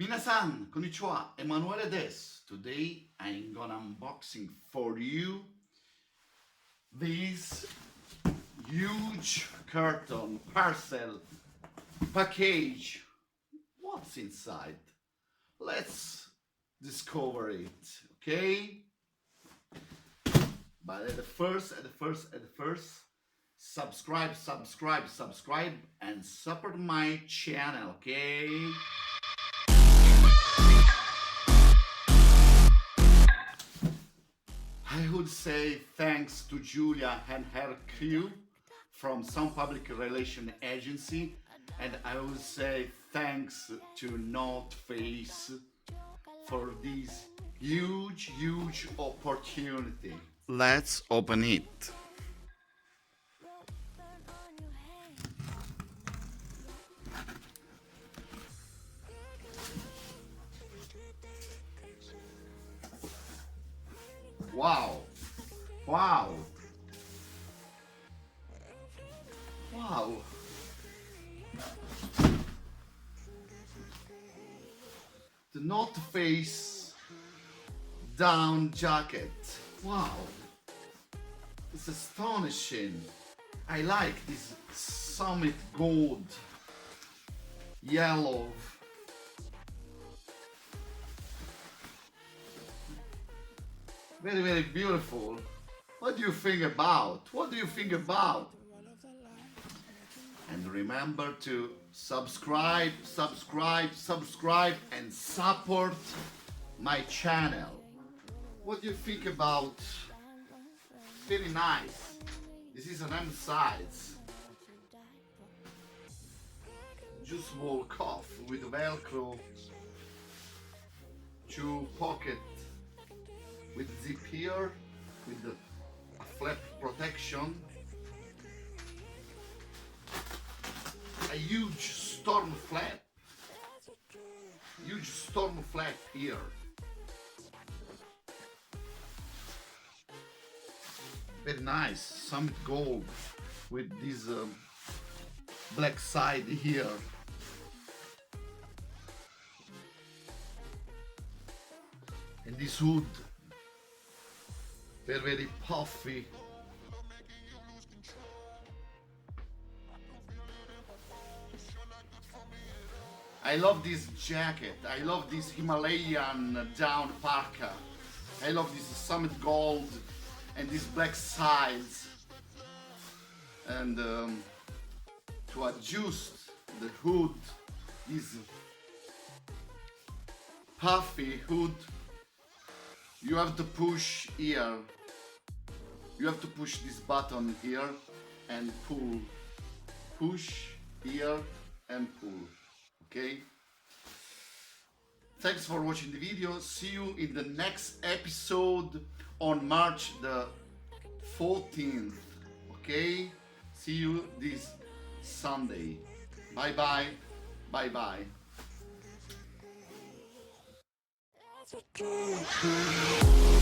Minasan, konnichiwa, Emanuele des. Today I'm gonna unboxing for you this huge carton, parcel, package. What's inside? Let's discover it, okay? But at the first, subscribe, and support my channel, okay? I would say thanks to Giulia and her crew from some public relation agency, and I would say thanks to Manu Face for this huge opportunity. Let's open it. Wow! Wow! Wow! The North Face down jacket. Wow! It's astonishing. I like this summit gold, yellow. Very beautiful. What do you think about? What do you think about? And remember to subscribe and support my channel. What do you think about? Very nice. This is an M size. Just walk off with Velcro, 2 pocket with zip here, with a flap protection, a huge storm flap here. Very nice, summit gold with this black side here. And this hood, very puffy. I love this jacket. I love this Himalayan down parka. I love this summit gold and these black sides. And to adjust the hood, this puffy hood, you have to push here. You have to push this button here and pull. Push here and pull. Okay? Thanks for watching the video. See you in the next episode on March the 14th. Okay? See you this Sunday. Bye bye. Bye bye. Attribution.